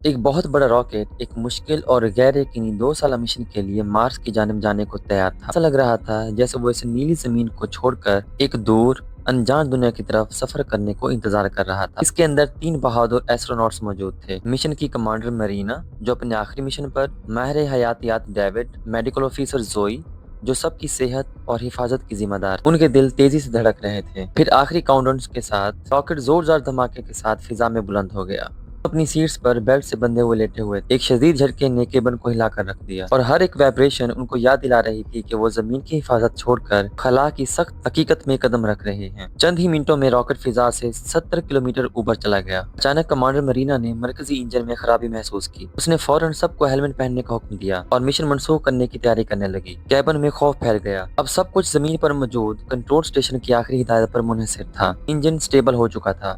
ایک بہت بڑا راکٹ ایک مشکل اور غیر یقینی 2 سالہ مشن کے لیے مارس کی جانب جانے کو تیار تھا۔ ایسا لگ رہا تھا جیسے وہ اس نیلی زمین کو چھوڑ کر ایک دور انجان دنیا کی طرف سفر کرنے کو انتظار کر رہا تھا۔ اس کے اندر 3 بہادر ایسٹروناٹس موجود تھے۔ مشن کی کمانڈر مرینا، جو اپنے آخری مشن پر، ماہر حیاتیات ڈیوڈ، میڈیکل آفیسر زوئی، جو سب کی صحت اور حفاظت کی ذمہ دار۔ ان کے دل تیزی سے دھڑک رہے تھے۔ پھر آخری کاؤنٹ ڈاؤن کے ساتھ راکٹ زوردار دھماکے کے ساتھ فضا میں بلند ہو گیا۔ اپنی سیٹس پر بیلٹ سے بندھے ہوئے لیٹے ہوئے ایک شدید جھٹکے نے کیبن کو ہلا کر رکھ دیا، اور ہر ایک وائبریشن ان کو یاد دلا رہی تھی کہ وہ زمین کی حفاظت چھوڑ کر خلا کی سخت حقیقت میں قدم رکھ رہے ہیں۔ چند ہی منٹوں میں راکٹ فضا سے 70 کلومیٹر اوپر چلا گیا۔ اچانک کمانڈر مرینا نے مرکزی انجن میں خرابی محسوس کی۔ اس نے فوراً سب کو ہیلمٹ پہننے کا حکم دیا اور مشن منسوخ کرنے کی تیاری کرنے لگی۔ کیبن میں خوف پھیل گیا۔ اب سب کچھ زمین پر موجود کنٹرول اسٹیشن کی آخری ہدایت پر منحصر تھا۔ انجن سٹیبل ہو چکا تھا،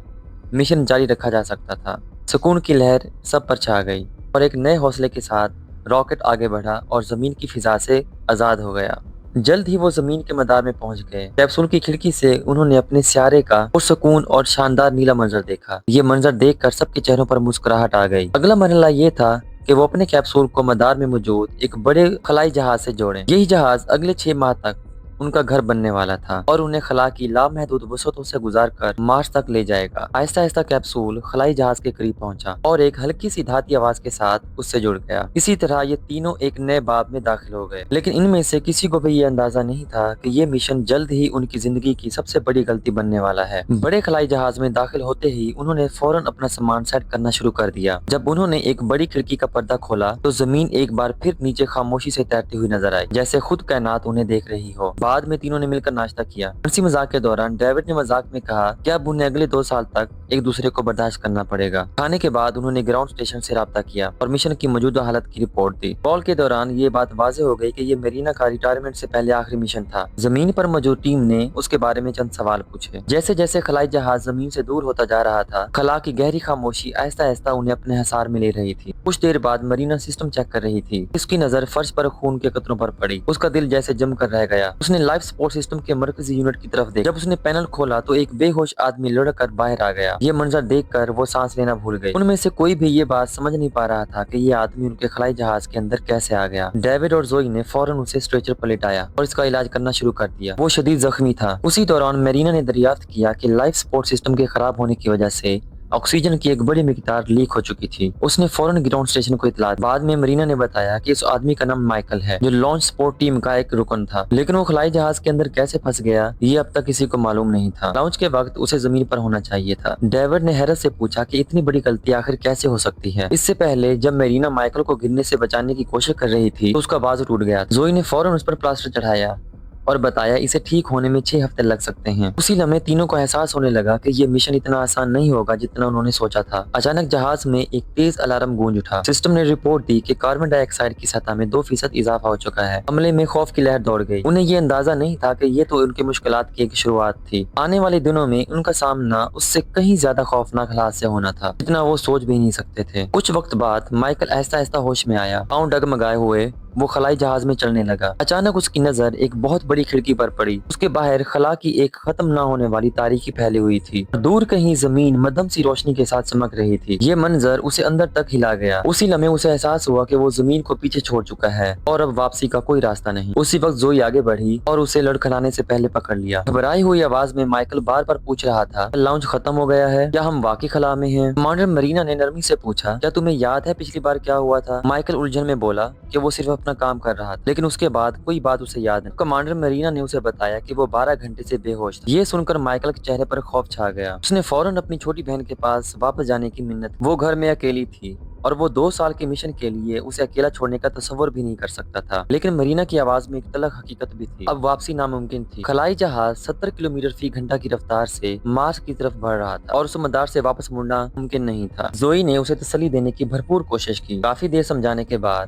مشن جاری رکھا جا سکتا تھا۔ سکون کی لہر سب پر چھا گئی، اور ایک نئے حوصلے کے ساتھ راکٹ آگے بڑھا اور زمین کی فضا سے آزاد ہو گیا۔ جلد ہی وہ زمین کے مدار میں پہنچ گئے۔ کیپسول کی کھڑکی سے انہوں نے اپنے سیارے کا پرسکون اور شاندار نیلا منظر دیکھا۔ یہ منظر دیکھ کر سب کے چہروں پر مسکراہٹ آ گئی۔ اگلا مرحلہ یہ تھا کہ وہ اپنے کیپسول کو مدار میں موجود ایک بڑے خلائی جہاز سے جوڑیں۔ یہی جہاز اگلے 6 ماہ تک ان کا گھر بننے والا تھا اور انہیں خلا کی لامحدود وسعتوں سے گزار کر مارس تک لے جائے گا۔ آہستہ آہستہ کیپسول خلائی جہاز کے قریب پہنچا اور ایک ہلکی سی دھاتی آواز کے ساتھ اس سے جڑ گیا۔ اسی طرح یہ تینوں ایک نئے باب میں داخل ہو گئے، لیکن ان میں سے کسی کو بھی یہ اندازہ نہیں تھا کہ یہ مشن جلد ہی ان کی زندگی کی سب سے بڑی غلطی بننے والا ہے۔ بڑے خلائی جہاز میں داخل ہوتے ہی انہوں نے فوراً اپنا سامان سیٹ کرنا شروع کر دیا۔ جب انہوں نے ایک بڑی کھڑکی کا پردہ کھولا تو زمین ایک بار پھر نیچے خاموشی سے تیرتی ہوئی نظر آئی، جیسے خود کائنات انہیں دیکھ رہی ہو۔ بعد میں تینوں نے مل کر ناشتہ کیا۔ ہنسی مذاق کے دوران ڈیوڈ نے مذاق میں کہا کہ اب انہیں اگلے 2 سال تک ایک دوسرے کو برداشت کرنا پڑے گا۔ کھانے کے بعد انہوں نے گراؤنڈ اسٹیشن سے رابطہ کیا اور مشن کی موجودہ حالت کی رپورٹ دی۔ کال کے دوران یہ بات واضح ہو گئی کہ یہ مرینا کا ریٹائرمنٹ سے پہلے آخری مشن تھا۔ زمین پر موجود ٹیم نے اس کے بارے میں چند سوال پوچھے۔ جیسے جیسے خلائی جہاز زمین سے دور ہوتا جا رہا تھا، خلا کی گہری خاموشی آہستہ آہستہ انہیں اپنے حصار میں لے رہی تھی۔ کچھ دیر بعد مرینا سسٹم چیک کر رہی تھی۔ اس کی نظر فرش پر خون کے قطروں پر پڑی۔ اس کا دل جیسے جم کر رہ گیا۔ اس نے لائف سپورٹ سسٹم کے مرکزی یونٹ کی طرف دیکھا۔ جب اس نے پینل کھولا تو ایک بے ہوش آدمی لڑک کر باہر آ گیا۔ یہ منظر دیکھ کر وہ سانس لینا بھول گئی۔ ان میں سے کوئی بھی یہ بات سمجھ نہیں پا رہا تھا کہ یہ آدمی ان کے خلائی جہاز کے اندر کیسے آ گیا۔ ڈیوڈ اور زوئی نے فوراً اسے اسٹریچر پر لٹایا اور اس کا علاج کرنا شروع کر دیا۔ وہ شدید زخمی تھا۔ اسی دوران میرینا نے دریافت کیا کہ لائف سپورٹ سسٹم کے خراب ہونے کی وجہ سے آکسیجن کی ایک بڑی مقدار لیک ہو چکی تھی۔ اس نے فوراً گراؤنڈ اسٹیشن کو اطلاع دی۔ بعد میں مرینا نے بتایا کہ اس آدمی کا نام مائیکل ہے، جو لانچ سپورٹ ٹیم کا ایک رکن تھا، لیکن وہ خلائی جہاز کے اندر کیسے پھنس گیا یہ اب تک کسی کو معلوم نہیں تھا۔ لانچ کے وقت اسے زمین پر ہونا چاہیے تھا۔ ڈیوڈ نے حیرت سے پوچھا کہ اتنی بڑی غلطی آخر کیسے ہو سکتی ہے۔ اس سے پہلے جب میرینا مائیکل کو گرنے سے بچانے کی کوشش کر رہی تھی تو اس کا بازو ٹوٹ گیا۔ زوئی نے فوراً اس پر پلاسٹر چڑھایا اور بتایا اسے ٹھیک ہونے میں 6 ہفتے لگ سکتے ہیں۔ اسی لمحے تینوں کو احساس ہونے لگا کہ یہ مشن اتنا آسان نہیں ہوگا جتنا انہوں نے سوچا تھا۔ اچانک جہاز میں ایک تیز الارم گونج اٹھا۔ سسٹم نے رپورٹ دی کہ کاربن ڈائی آکسائڈ کی سطح میں 2% اضافہ ہو چکا ہے۔ عملے میں خوف کی لہر دوڑ گئی۔ انہیں یہ اندازہ نہیں تھا کہ یہ تو ان کی مشکلات کی ایک شروعات تھی۔ آنے والے دنوں میں ان کا سامنا اس سے کہیں زیادہ خوفناک حالات سے ہونا تھا جتنا وہ سوچ بھی نہیں سکتے تھے۔ کچھ وقت بعد مائیکل آہستہ آہستہ ہوش میں آیا۔ پاؤں ڈگمگائے ہوئے وہ خلائی جہاز میں چلنے لگا۔ اچانک اس کی نظر ایک بہت بڑی کھڑکی پر پڑی۔ اس کے باہر خلا کی ایک ختم نہ ہونے والی تاریکی پھیلی ہوئی تھی۔ دور کہیں زمین مدھم سی روشنی کے ساتھ چمک رہی تھی۔ یہ منظر اسے اندر تک ہلا گیا۔ اسی لمحے اسے احساس ہوا کہ وہ زمین کو پیچھے چھوڑ چکا ہے اور اب واپسی کا کوئی راستہ نہیں۔ اسی وقت زوئی آگے بڑھی اور اسے لڑکھڑانے سے پہلے پکڑ لیا۔ گھبرائی ہوئی آواز میں مائیکل بار بار پوچھ رہا تھا، لانچ ختم ہو گیا ہے؟ کیا ہم واقعی خلا میں ہیں؟ کمانڈر مرینا نے نرمی سے پوچھا، کیا تمہیں یاد ہے پچھلی بار کیا ہوا تھا؟ مائیکل الجھن میں بولا کہ وہ صرف اپنا کام کر رہا تھا، لیکن اس کے بعد کوئی بات اسے یاد نہیں۔ کمانڈر مرینا نے اسے بتایا کہ وہ 12 گھنٹے سے بے ہوش تھا۔ یہ سن کر مائیکل کے چہرے پر خوف چھا گیا۔ اس نے فوراً اپنی چھوٹی بہن کے پاس واپس جانے کی منت کی۔ وہ گھر میں اکیلی تھی اور وہ 2 سال کے مشن کے لیے اسے اکیلا چھوڑنے کا تصور بھی نہیں کر سکتا تھا، لیکن مرینا کی آواز میں ایک تلخ حقیقت بھی تھی۔ اب واپسی ناممکن تھی۔ خلائی جہاز 70 کلومیٹر فی گھنٹہ کی رفتار سے مارس کی طرف بڑھ رہا تھا اور اس مدار سے واپس مڑنا ممکن نہیں تھا۔ زوئی نے اسے تسلی دینے کی بھرپور کوشش کی۔ کافی دیر سمجھانے کے بعد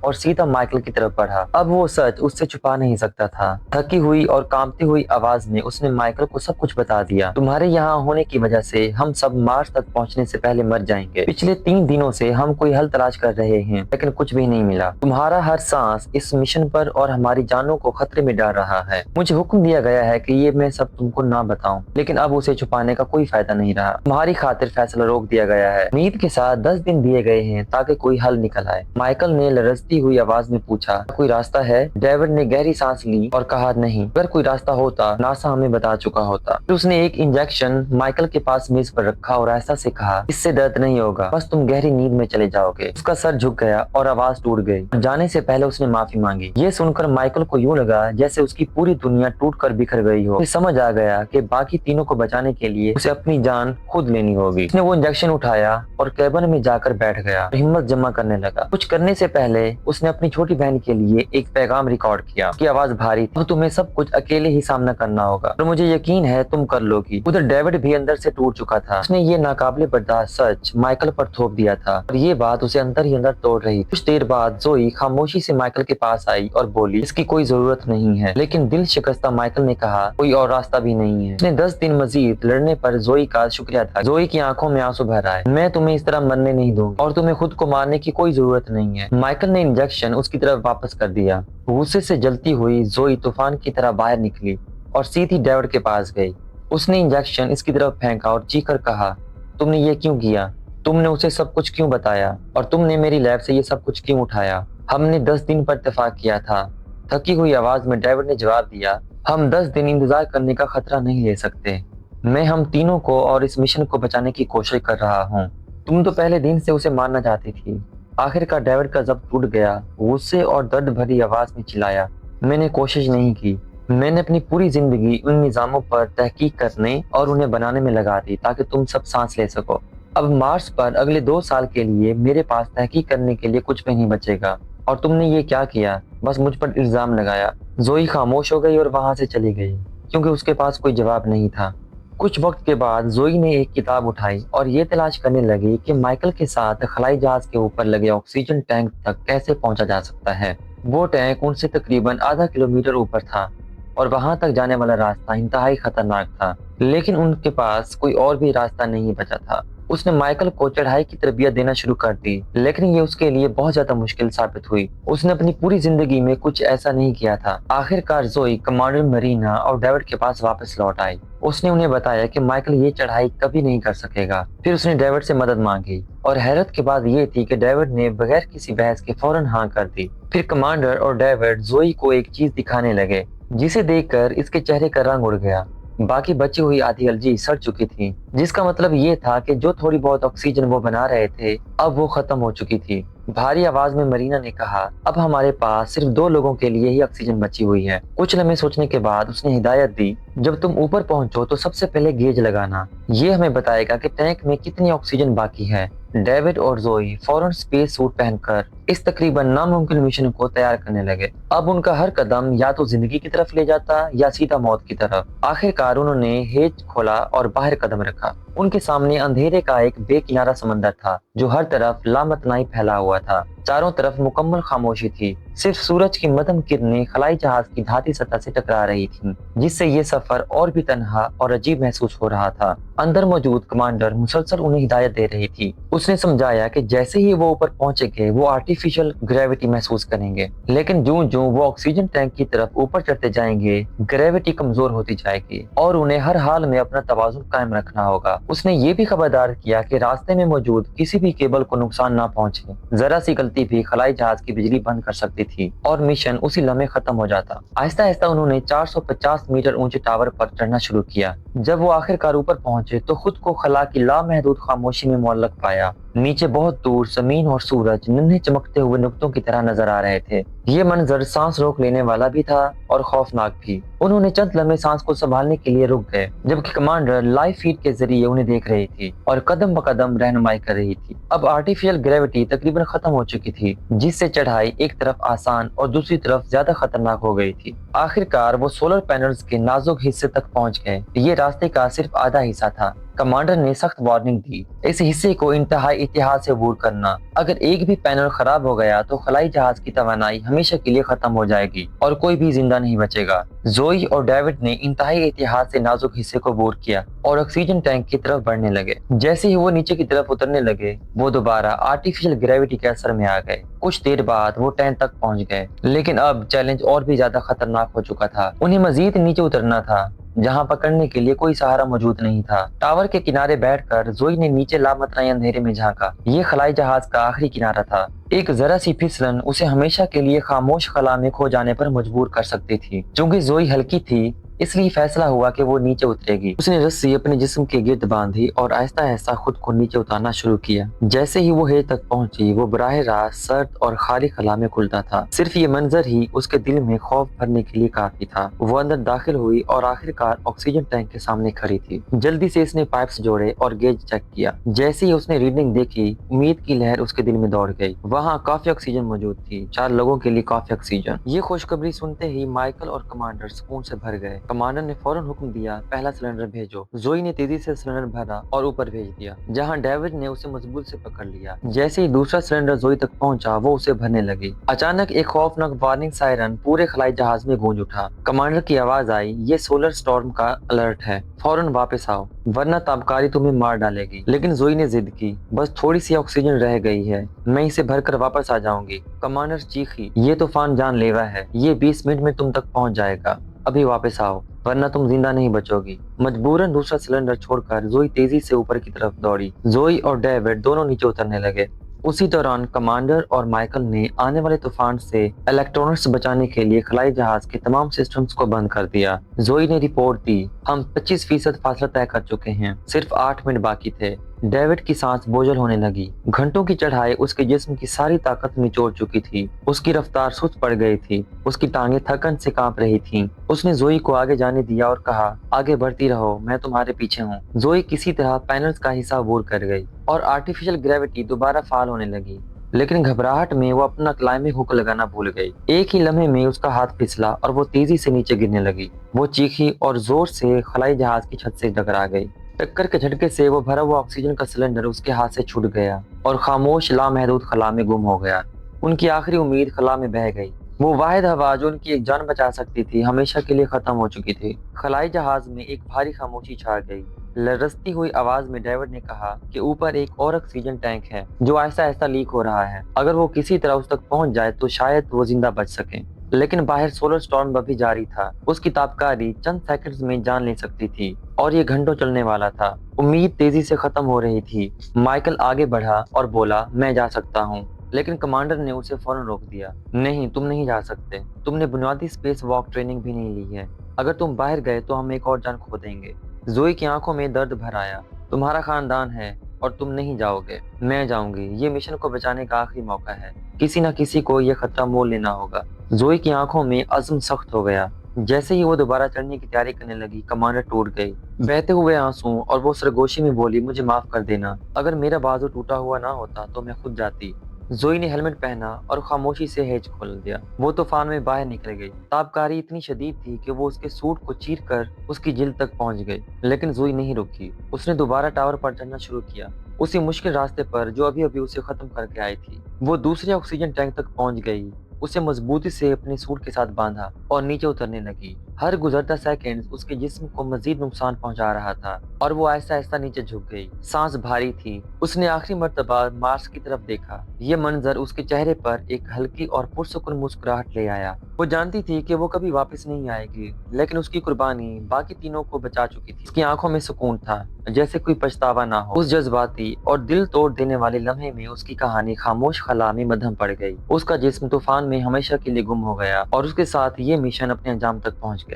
اور سیدھا مائیکل کی طرف بڑھا۔ اب وہ سچ اس سے چھپا نہیں سکتا تھا۔ تھکی ہوئی اور کانپتی ہوئی آواز میں اس نے مائیکل کو سب کچھ بتا دیا۔ تمہارے یہاں ہونے کی وجہ سے ہم سب مارس تک پہنچنے سے پہلے مر جائیں گے۔ پچھلے 3 دنوں سے ہم کوئی حل تلاش کر رہے ہیں لیکن کچھ بھی نہیں ملا۔ تمہارا ہر سانس اس مشن پر اور ہماری جانوں کو خطرے میں ڈال رہا ہے۔ مجھے حکم دیا گیا ہے کہ یہ میں سب تم کو نہ بتاؤں، لیکن اب اسے چھپانے کا کوئی فائدہ نہیں رہا۔ تمہاری خاطر فیصلہ روک دیا گیا ہے۔ امید کے ساتھ 10 دن دیے گئے ہیں تاکہ کوئی حل نکل آئے۔ مائیکل نے لرزتی ہوئی آواز میں پوچھا، کوئی راستہ ہے؟ ڈیوڈ نے گہری سانس لی اور کہا، نہیں، اگر کوئی راستہ ہوتا ناسا ہمیں بتا چکا ہوتا۔ پھر اس نے ایک انجیکشن مائیکل کے پاس میز پر رکھا اور ایسا سے کہا، اس سے درد نہیں ہوگا، بس تم گہری نیند میں چلے جاؤ گے۔ اس کا سر جھک گیا اور آواز ٹوٹ گئی۔ جانے سے پہلے اس نے معافی مانگی۔ یہ سن کر مائیکل کو یوں لگا جیسے اس کی پوری دنیا ٹوٹ کر بکھر گئی ہو۔ اسے سمجھ آ گیا کہ باقی تینوں کو بچانے کے لیے اسے اپنی جان خود لینی ہوگی۔ اس نے وہ انجیکشن اٹھایا اور کیبن میں جا کر بیٹھ گیا اور ہمت جمع کرنے لگا۔ کچھ کرنے سے پہلے اس نے اپنی چھوٹی بہن کے لیے ایک پیغام ریکارڈ کیا۔ اس کی آواز بھاری تھی، تمہیں سب کچھ اکیلے ہی سامنا کرنا ہوگا اور مجھے یقین ہے تم کر لو گی۔ ادھر ڈیوڈ بھی اندر سے ٹوٹ چکا تھا۔ اس نے یہ ناقابل برداشت سچ مائیکل پر تھوپ دیا تھا اور یہ بات اسے اندر ہی اندر توڑ رہی تھی۔ کچھ دیر بعد زوئی خاموشی سے مائیکل کے پاس آئی اور بولی، اس کی کوئی ضرورت نہیں ہے۔ لیکن دل شکستہ مائیکل نے کہا، کوئی اور راستہ بھی نہیں ہے۔ اس نے 10 دن مزید لڑنے پر زوئی کا شکریہ ادا کیا۔ زوئی کی آنکھوں میں آنسو بھر آئے۔ میں تمہیں اس طرح مرنے نہیں دوں گی اور تمہیں خود کو مارنے کی کوئی ضرورت نہیں ہے۔ مائیکل نے انجیکشن اس کی طرف واپس کر دیا۔ غصے سے جلتی ہوئی زوئی طوفان کی طرح باہر نکلی اور سیدھی ڈیوڈ کے پاس گئی۔ اس نے انجیکشن اس کی طرف پھینکا اور چیخ کر کہا، تم نے یہ کیوں کیا؟ تم نے اسے سب کچھ کیوں بتایا اور تم نے میری لیب سے یہ سب کچھ کیوں اٹھایا؟ ہم نے 10 دن پر اتفاق کیا تھا۔ تھکی ہوئی آواز میں ڈیوڈ نے جواب دیا، ہم 10 دن انتظار کرنے کا خطرہ نہیں لے سکتے۔ میں ہم تینوں کو اور اس مشن کو بچانے کی کوشش کر رہا ہوں۔ تم تو پہلے دن سے اسے مارنا چاہتی تھی۔ آخر کار ڈیوڈ کا ضبط ٹوٹ گیا۔ غصے اور درد بھری آواز میں چلایا، میں نے کوشش نہیں کی۔ میں نے اپنی پوری زندگی ان نظاموں پر تحقیق کرنے اور انہیں بنانے میں لگا دی تاکہ تم سب سانس لے سکو۔ اب مارس پر اگلے 2 سال کے لیے میرے پاس تحقیق کرنے کے لیے کچھ بھی نہیں بچے گا اور تم نے یہ کیا کیا؟ بس مجھ پر الزام لگایا۔ زوئی خاموش ہو گئی اور وہاں سے چلی گئی کیونکہ اس کے پاس کوئی جواب نہیں تھا۔ کچھ وقت کے بعد زوئی نے ایک کتاب اٹھائی اور یہ تلاش کرنے لگی کہ مائیکل کے ساتھ خلائی جہاز کے اوپر لگے آکسیجن ٹینک تک کیسے پہنچا جا سکتا ہے۔ وہ ٹینک ان سے تقریباً آدھا کلومیٹر اوپر تھا اور وہاں تک جانے والا راستہ انتہائی خطرناک تھا، لیکن ان کے پاس کوئی اور بھی راستہ نہیں بچا تھا۔ اس نے مائیکل کو چڑھائی کی تربیت دینا شروع کر دی، لیکن یہ اس کے لیے بہت زیادہ مشکل ثابت ہوئی۔ اس نے اپنی پوری زندگی میں کچھ ایسا نہیں کیا تھا۔ آخر کار زوئی کمانڈر مرینا اور ڈیوڈ کے پاس واپس لوٹ آئی۔ اس نے انہیں بتایا کہ مائیکل یہ چڑھائی کبھی نہیں کر سکے گا۔ پھر اس نے ڈیوڈ سے مدد مانگی اور حیرت کی بات یہ تھی کہ ڈیوڈ نے بغیر کسی بحث کے فوراً ہاں کر دی۔ پھر کمانڈر اور ڈیوڈ زوئی کو ایک چیز دکھانے لگے جسے دیکھ کر اس کے چہرے کا رنگ اڑ گیا۔ باقی بچی ہوئی آدھی الجی سڑ چکی تھی، جس کا مطلب یہ تھا کہ جو تھوڑی بہت آکسیجن وہ بنا رہے تھے اب وہ ختم ہو چکی تھی۔ بھاری آواز میں مرینا نے کہا، اب ہمارے پاس صرف 2 لوگوں کے لیے ہی آکسیجن بچی ہوئی ہے۔ کچھ لمحے سوچنے کے بعد اس نے ہدایت دی، جب تم اوپر پہنچو تو سب سے پہلے گیج لگانا، یہ ہمیں بتائے گا کہ ٹینک میں کتنی آکسیجن باقی ہے۔ ڈیوڈ اور زوئی فوراً سپیس سوٹ پہن کر اس تقریباً ناممکن مشن کو تیار کرنے لگے۔ اب ان کا ہر قدم یا تو زندگی کی طرف لے جاتا یا سیدھا موت کی طرف۔ آخر کار انہوں نے ہیج کھولا اور باہر قدم رکھا۔ ان کے سامنے اندھیرے کا ایک بے کنارہ سمندر تھا جو ہر طرف لامتناہی پھیلا ہوا تھا۔ چاروں طرف مکمل خاموشی تھی، صرف سورج کی مدھم کرنیں خلائی جہاز کی دھاتی سطح سے ٹکرا رہی تھیں، جس سے یہ سفر اور بھی تنہا اور عجیب محسوس ہو رہا تھا۔ اندر موجود کمانڈر مسلسل انہیں ہدایت دے رہی تھی۔ اس نے سمجھایا کہ جیسے ہی وہ اوپر پہنچے گے وہ آرٹیفیشل گریوٹی محسوس کریں گے، لیکن جوں جوں وہ آکسیجن ٹینک کی طرف اوپر چڑھتے جائیں گے گریوٹی کمزور ہوتی جائے گی اور انہیں ہر حال میں اپنا توازن قائم رکھنا ہوگا۔ اس نے یہ بھی خبردار کیا کہ راستے میں موجود کسی بھی کیبل کو نقصان نہ پہنچے، ذرا سی غلطی بھی خلائی جہاز کی بجلی بند کر سکتی تھی اور مشن اسی لمحے ختم ہو جاتا۔ آہستہ آہستہ انہوں نے 450 میٹر اونچے ٹاور پر چڑھنا شروع کیا۔ جب وہ آخر کار اوپر پہنچے تو خود کو خلا کی لامحدود خاموشی میں معلق پایا۔ نیچے بہت دور زمین اور سورج ننھے چمکتے ہوئے نقطوں کی طرح نظر آ رہے تھے۔ یہ منظر سانس روک لینے والا بھی تھا اور خوفناک بھی۔ انہوں نے چند لمحے سانس کو سنبھالنے کے لیے رک گئے، جبکہ کمانڈر لائیو فیڈ کے ذریعے انہیں دیکھ رہی تھی اور قدم بقدم رہنمائی کر رہی تھی۔ اب آرٹیفیشل گریوٹی تقریباً ختم ہو چکی تھی، جس سے چڑھائی ایک طرف آسان اور دوسری طرف زیادہ خطرناک ہو گئی تھی۔ آخر کار وہ سولر پینلز کے نازک حصے تک پہنچ گئے۔ یہ راستے کا صرف آدھا حصہ تھا۔ کمانڈر نے سخت وارننگ دی، اس حصے کو انتہائی احتیاط سے عبور کرنا، اگر ایک بھی پینل خراب ہو گیا تو خلائی جہاز کی توانائی ہمیشہ کے لیے ختم ہو جائے گی اور کوئی بھی زندہ نہیں بچے گا۔ زوئی اور ڈیوڈ نے انتہائی احتیاط سے نازک حصے کو عبور کیا اور آکسیجن ٹینک کی طرف بڑھنے لگے۔ جیسے ہی وہ نیچے کی طرف اترنے لگے، وہ دوبارہ آرٹیفیشل گریوٹی کے اثر میں آ گئے۔ کچھ دیر بعد وہ ٹینک تک پہنچ گئے، لیکن اب چیلنج اور بھی زیادہ خطرناک ہو چکا تھا۔ انہیں مزید نیچے اترنا تھا جہاں پکڑنے کے لیے کوئی سہارا موجود نہیں تھا۔ ٹاور کے کنارے بیٹھ کر زوئی نے نیچے لامتناہی اندھیرے میں جھانکا۔ یہ خلائی جہاز کا آخری کنارہ تھا۔ ایک ذرا سی پھسلن اسے ہمیشہ کے لیے خاموش خلا میں کھو جانے پر مجبور کر سکتی تھی۔ چونکہ زوئی ہلکی تھی، اس لیے فیصلہ ہوا کہ وہ نیچے اترے گی۔ اس نے رسی اپنے جسم کے گرد باندھی اور آہستہ آہستہ خود کو نیچے اتارنا شروع کیا۔ جیسے ہی وہ ہیج تک پہنچی، وہ براہ راست سرد اور خالی خلا میں کھلتا تھا۔ صرف یہ منظر ہی اس کے دل میں خوف بھرنے کے لیے کافی تھا۔ وہ اندر داخل ہوئی اور آخر کار آکسیجن ٹینک کے سامنے کھڑی تھی۔ جلدی سے اس نے پائپس جوڑے اور گیج چیک کیا۔ جیسے ہی اس نے ریڈنگ دیکھی، امید کی لہر اس کے دل میں دوڑ گئی۔ وہاں کافی آکسیجن موجود تھی، 4 لوگوں کے لیے کافی آکسیجن۔ یہ خوشخبری سنتے ہی مائیکل اور کمانڈر سکون سے بھر گئے۔ کمانڈر نے فوراً حکم دیا، پہلا سلنڈر بھیجو۔ زوئی نے تیزی سے سلنڈر بھرا اور اوپر بھیج دیا، جہاں ڈیوڈ نے اسے مضبوط سے پکڑ لیا۔ جیسے ہی دوسرا سلنڈر زوئی تک پہنچا، وہ اسے بھرنے لگی۔ اچانک ایک خوفناک وارننگ سائرن پورے خلائی جہاز میں گونج اٹھا۔ کمانڈر کی آواز آئی، یہ سولر سٹارم کا الرٹ ہے، فوراً واپس آؤ ورنہ تابکاری تمہیں مار ڈالے گی۔ لیکن زوئی نے ضد کی، بس تھوڑی سی آکسیجن رہ گئی ہے، میں اسے بھر کر واپس آ جاؤں گی۔ کمانڈر چیخی، یہ طوفان جان لیوا ہے، یہ 20 منٹ میں تم تک پہنچ جائے گا، ابھی واپس آؤ ورنہ تم زندہ نہیں بچو گی۔ مجبوراً دوسرا سلنڈر چھوڑ کر زوئی تیزی سے اوپر کی طرف دوڑی۔ زوئی اور ڈیوڈ دونوں نیچے اترنے لگے۔ اسی دوران کمانڈر اور مائیکل نے آنے والے طوفان سے الیکٹرونکس بچانے کے لیے خلائی جہاز کے تمام سسٹمز کو بند کر دیا۔ زوئی نے رپورٹ دی، ہم 25% فاصلہ طے کر چکے ہیں، صرف 8 منٹ باقی تھے۔ ڈیوڈ کی سانس بوجھل ہونے لگی، گھنٹوں کی چڑھائی اس کے جسم کی ساری طاقت نچوڑ چکی تھی۔ اس کی رفتار سست پڑ گئی تھی، اس کی ٹانگیں تھکن سے کانپ رہی تھیں۔ اس نے زوئی کو آگے جانے دیا اور کہا، آگے بڑھتی رہو، میں تمہارے پیچھے ہوں۔ زوئی کسی طرح پینلز کا حصہ عبور کر گئی اور آرٹیفیشل گریوٹی دوبارہ فعال ہونے لگی، لیکن گھبراہٹ میں وہ اپنا کلائمبنگ ہک لگانا بھول گئی۔ ایک ہی لمحے میں اس کا ہاتھ پھسلا اور وہ تیزی سے نیچے گرنے لگی۔ وہ چیخی اور زور سے خلائی جہاز کی چھت سے ٹکرا گئی۔ ٹکر کے جھٹکے سے وہ بھرا ہوا آکسیجن کا سلنڈر اس کے ہاتھ سے چھوٹ گیا اور خاموش لامحدود خلا میں گم ہو گیا۔ ان کی آخری امید خلا میں بہہ گئی۔ وہ واحد ہوا جو ان کی ایک جان بچا سکتی تھی ہمیشہ کے لیے ختم ہو چکی تھی۔ خلائی جہاز میں ایک بھاری خاموشی چھا گئی۔ لرزتی ہوئی آواز میں ڈیوڈ نے کہا کہ اوپر ایک اور آکسیجن ٹینک ہے جو آہستہ آہستہ لیک ہو رہا ہے، اگر وہ کسی طرح اس تک پہنچ جائے تو شاید وہ زندہ بچ سکیں۔ لیکن باہر سولر سٹارم ابھی جاری تھا، اس کی تابکاری چند سیکنڈز میں جان لے سکتی تھی اور یہ گھنٹوں چلنے والا تھا۔ امید تیزی سے ختم ہو رہی تھی۔ مائیکل آگے بڑھا اور بولا، میں جا سکتا ہوں، لیکن کمانڈر نے اسے فوراً روک دیا۔ نہیں، تم نہیں جا سکتے، تم نے بنیادی اسپیس واک ٹریننگ بھی نہیں لی ہے، اگر تم باہر گئے تو ہم ایک اور جان کھو دیں گے۔ زوئی کی آنکھوں میں درد بھر آیا، تمہارا خاندان ہے اور تم نہیں جاؤ گے، میں جاؤں گی، یہ مشن کو بچانے کا آخری موقع ہے، کسی نہ کسی کو یہ خطرہ مول لینا ہوگا۔ زوئی کی آنکھوں میں عزم سخت ہو گیا۔ جیسے ہی وہ دوبارہ چڑھنے کی تیاری کرنے لگی، کمانڈر ٹوٹ گئی، بہتے ہوئے آنسو، اور وہ سرگوشی میں بولی، مجھے معاف کر دینا، اگر میرا بازو ٹوٹا ہوا نہ ہوتا تو میں خود جاتی۔ زوئی نے ہیلمٹ پہنا اور خاموشی سے ہیج کھول دیا۔ وہ طوفان میں باہر نکل گئی۔ تابکاری اتنی شدید تھی کہ وہ اس کے سوٹ کو چیر کر اس کی جلد تک پہنچ گئی، لیکن زوئی نہیں رکی۔ اس نے دوبارہ ٹاور پر چڑھنا شروع کیا، اسی مشکل راستے پر جو ابھی ابھی اسے ختم کر کے آئی تھی۔ وہ دوسرے آکسیجن ٹینک تک پہنچ گئی، اسے مضبوطی سے اپنے سوٹ کے ساتھ باندھا اور نیچے اترنے لگی۔ ہر گزرتا سیکنڈ اس کے جسم کو مزید نقصان پہنچا رہا تھا اور وہ آہستہ آہستہ نیچے جھک گئی۔ سانس بھاری تھی۔ اس نے آخری مرتبہ مارس کی طرف دیکھا۔ یہ منظر اس کے چہرے پر ایک ہلکی اور پرسکون مسکراہٹ لے آیا۔ وہ جانتی تھی کہ وہ کبھی واپس نہیں آئے گی، لیکن اس کی قربانی باقی تینوں کو بچا چکی تھی۔ اس کی آنکھوں میں سکون تھا، جیسے کوئی پچھتاوا نہ ہو۔ اس جذباتی اور دل توڑ دینے والے لمحے میں اس کی کہانی خاموش خلا میں مدھم پڑ گئی۔ اس کا جسم طوفان میں ہمیشہ کے لیے گم ہو گیا اور اس کے ساتھ یہ مشن اپنے انجام تک پہنچ گیا۔